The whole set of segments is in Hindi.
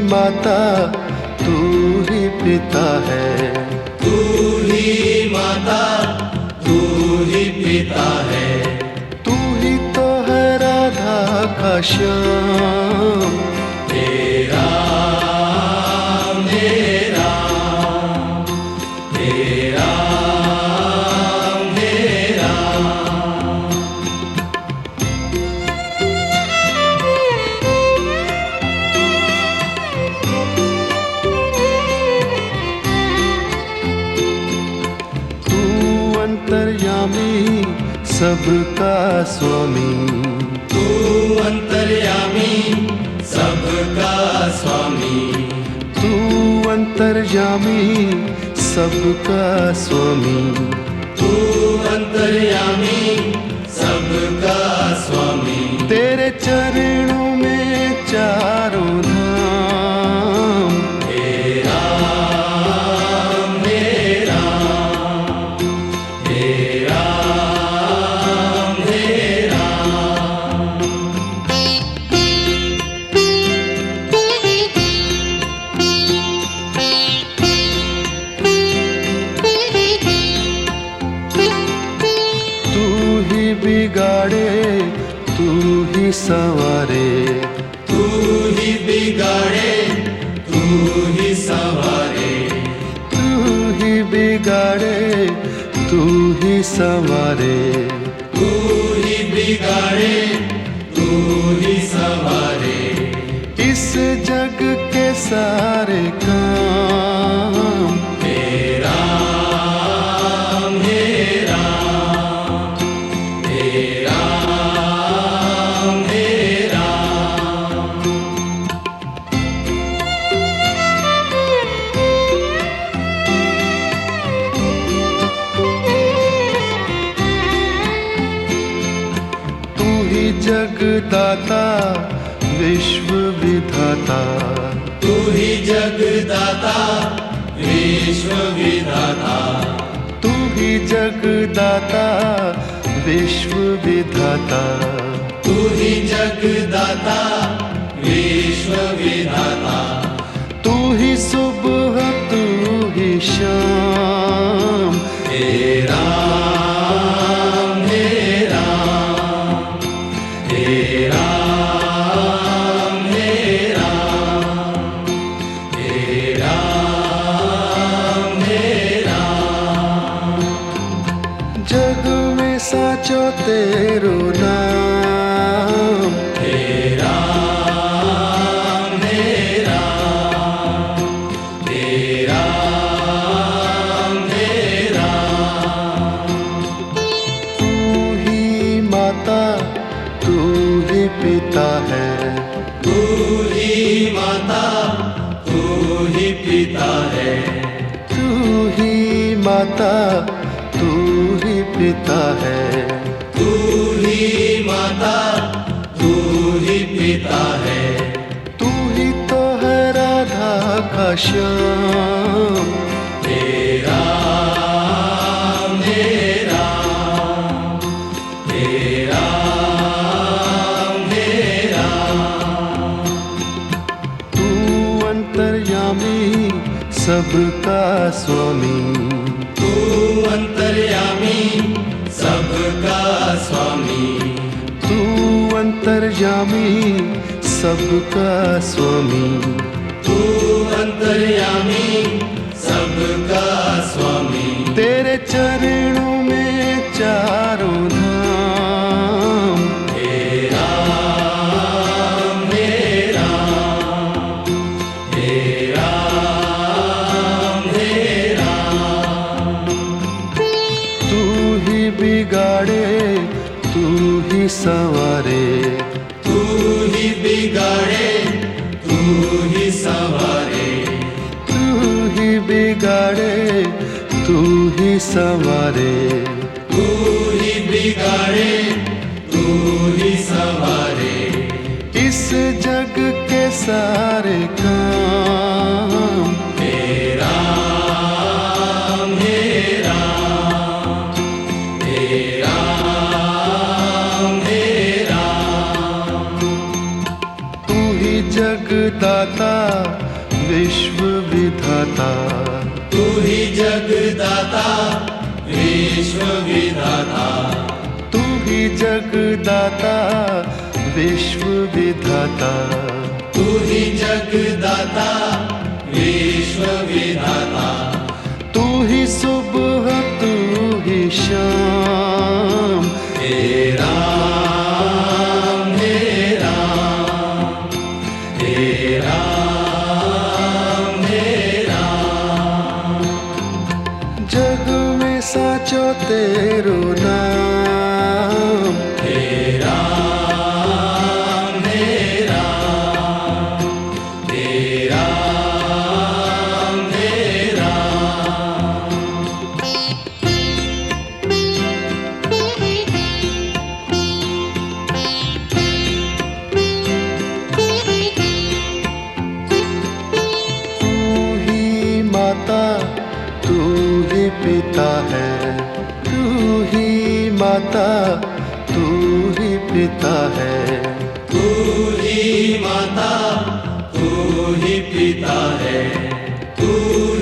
माता तू ही पिता है, तू ही माता तू ही पिता है, तू ही तो है राधा का श्याम। तेरा मेरा तेरा मेरा। तू अंतर्यामी सबका स्वामी, तू अंतर्यामी सबका स्वामी, तू अंतर्यामी सबका स्वामी, तू अंतर्यामी सबका स्वामी। तेरे चरणों में चारों धाम। तेरा मेरा तेरा मेरा। तू ही बिगाड़े तू ही संवारे, तू ही बिगाड़े तू ही संवारे, तू ही बिगाड़े तू ही संवारे। तू ही बिगाड़े तू ही संवारे। इस जग के सारे काम। तेरा मेरा तेरा मेरा। तू ही जगदाता विश्व विधाता, तू ही जगदाता विश्व विधाता, तू ही जगदाता विश्व विधाता। तू ही जगदाता विश्व विधाता। तू ही सुबह तू ही शाम। तेरा मेरा तेरा मेरा तेरा मेरा। जग में साचो तेरो नाम। तेरा मेरा तेरा मेरा। तू ही माता तू ही पिता है, तू ही माता तू ही पिता है, तू ही माता तू ही पिता है। तू ही माता तू ही पिता है। तू ही तो है राधा का श्याम। तेरा मेरा तेरा मेरा। तू अंतर्यामी सबका स्वामी, तू अंतर्यामी सबका स्वामी, तू अंतर्यामी सबका स्वामी। तू अंतर्यामी सबका स्वामी। तेरे चरणों में चारों धाम। तेरा मेरा तेरा मेरा। तू ही बिगाड़े तू ही संवारे, तू ही बिगाड़े तू ही संवारे, तू ही बिगाड़े तू ही संवारे। तू ही बिगाड़े तू ही संवारे। इस जग के सारे काम। तेरा मेरा तेरा मेरा। तू ही जगदाता विश्व विधाता, तू ही जगदाता विश्व विधाता, तू ही जगदाता विश्व विधाता, तू ही जगदाता विश्व विधाता, तू ही सुबह तू ही शाम, हे राम हे राम हे राम हे राम। जग में साचो तेरो नाम, हे राम हे राम हे राम हे राम। तू ही माता तू ही पिता है, तू ही माता तू ही पिता है, तू ही माता तू ही पिता है, तू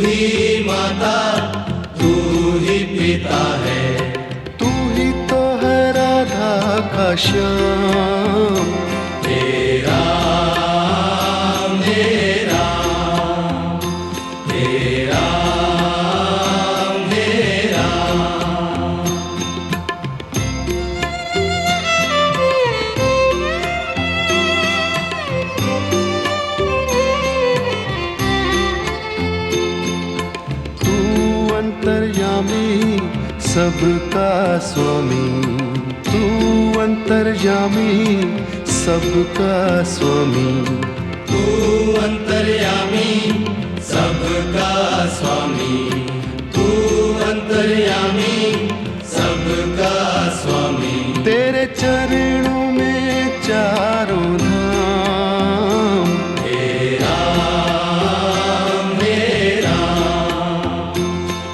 ही माता तू ही पिता है, तू ही तो है राधा का श्याम, हे राम हे राम हे राम हे राम। तू अंतर्यामी सबका स्वामी, तू अंतर्यामी सबका स्वामी, तू अंतर्यामी सबका स्वामी, तू अंतर्यामी सबका स्वामी। तेरे चरणों में चारों धाम, हे राम हे राम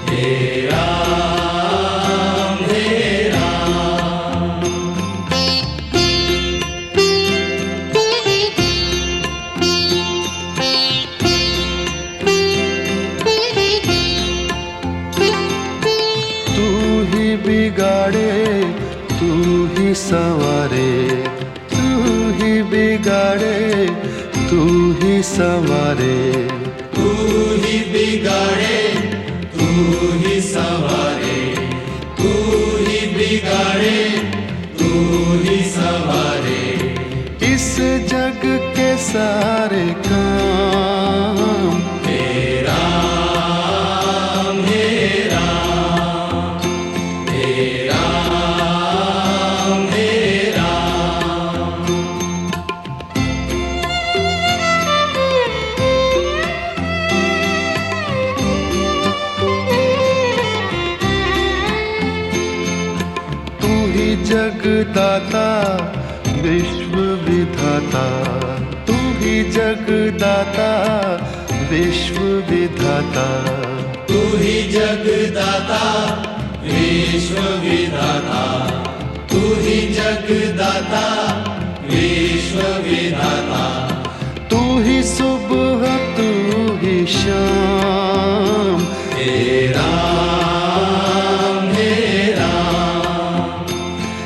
हे राम हे राम। तू ही बिगाड़े तू ही संवारे, तू ही बिगाड़े तू ही संवारे, तू ही बिगाड़े तू ही संवारे, तू ही बिगाड़े तू ही संवारे। इस जग के सारे काम, हे राम हे राम हे राम हे राम। तू ही जगदाता विश्व विधाता, तू ही जगदाता विश्व विधाता, तू ही जगदाता विश्व विधाता, तू ही जगदाता विश्व विधाता, तू ही सुबह तू ही शाम, हे राम हे राम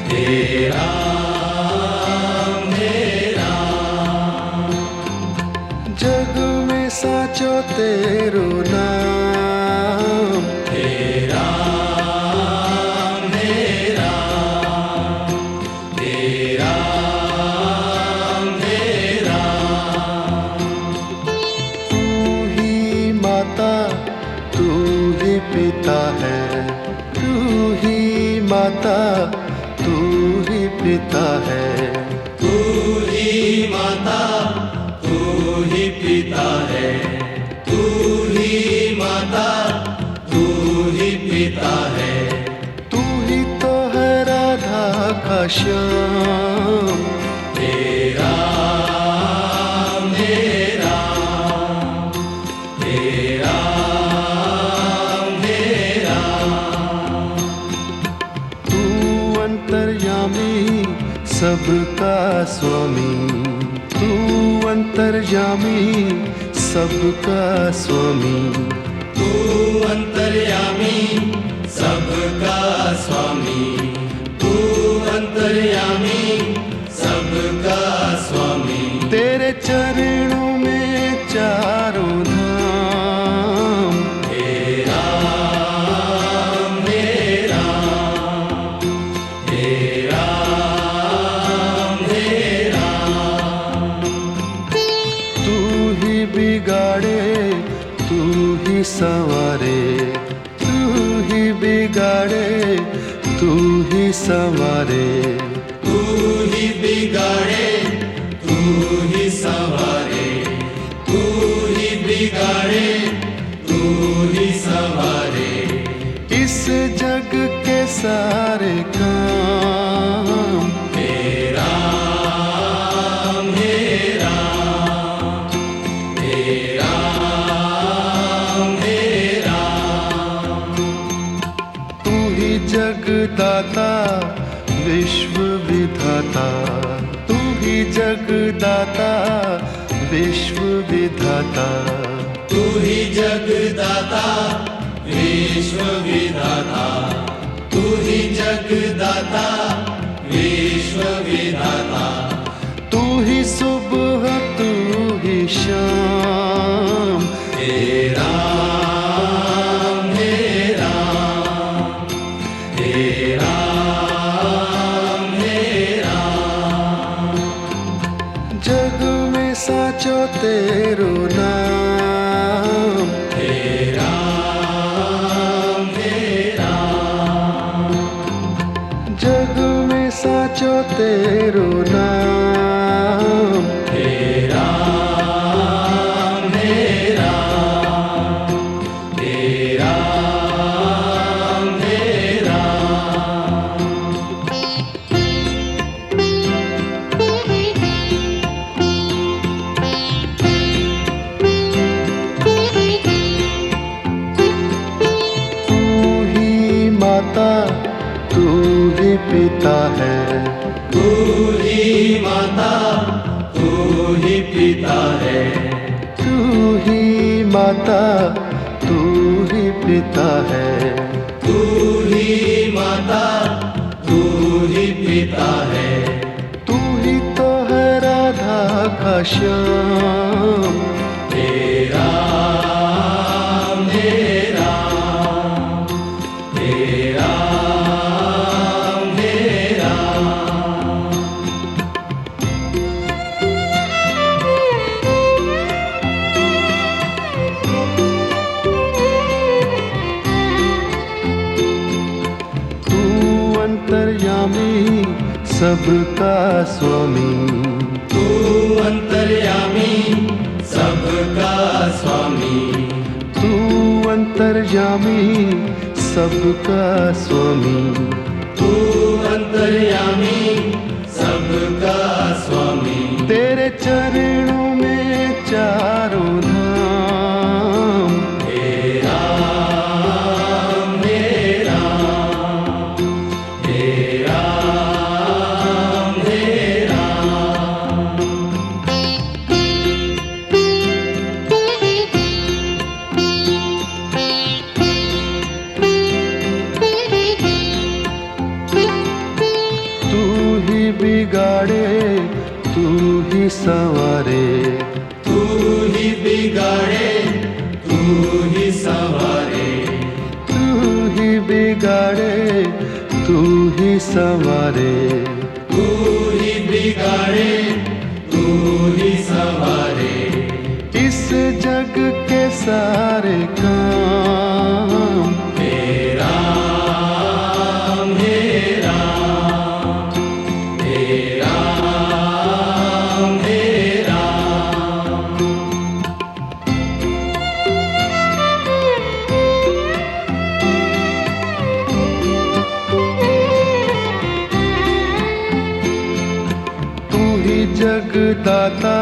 हे राम हे राम। जग में साचो तेरो नाम, हे राम हे राम हे राम हे राम। तू ही माता तू ही पिता है, तू ही माता तू ही पिता है, तू ही माता तू ही पिता है, तू ही माता तू ही पिता है, तू ही तो है राधा का श्याम, हे राम हे राम हे राम हे राम। तू अंतर्यामी सबका स्वामी, तू अंतर्यामी अंतर्यामी सबका स्वामी, तू अंतर्यामी सबका स्वामी, तू अंतर्यामी सबका स्वामी। तेरे चरणों में चारों धाम, हे राम हे राम, हे राम हे राम। तू ही बिगाड़े तू ही संवारे, तू ही बिगाड़े तू ही संवारे, तू ही बिगाड़े तू ही संवारे, तू ही बिगाड़े तू ही संवारे। इस जग के सारे काम, हे राम हे राम, हे राम हे राम। तू ही जगदाता विश्व विधाता, तू ही जगदाता विश्व विधाता, तू ही जगदाता विश्व विधाता, तू ही जगदाता विश्व विधाता। तू ही सुबह तू ही शाम, हे राम हे राम, हे राम हे राम। जग में साचो तेरो नाम, हे राम हे राम, जग में साचो तेरो नाम। हे राम हे राम, हे राम हे राम। तू ही माता तू ही पिता है, तू ही माता तू ही पिता है, तू ही माता तू ही पिता है। तू ही माता तू ही पिता है। तू ही तो है राधा का श्याम, हे राम हे राम, हे राम हे राम। तू अंतर्यामी सबका स्वामी, तू अंतर्यामी सबका स्वामी, तू अंतर्यामी सबका स्वामी। तू अंतर्यामी सबका स्वामी। तेरे चरणों में चारों धाम, हे राम हे राम, हे राम हे राम। तू ही बिगाड़े तू ही संवारे, तू ही बिगाड़े तू ही संवारे, तू ही बिगाड़े तू ही संवारे। तू ही बिगाड़े तू ही संवारे। इस जग के सारे काम, हे राम हे राम, हे राम हे राम। तू ही जगदाता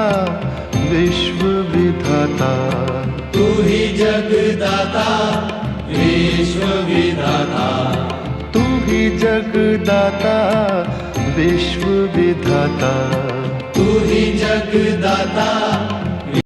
विश्व विधाता, तू ही जगदाता विश्व विधाता, तू ही जगदाता विश्व विधाता, तू ही जगदाता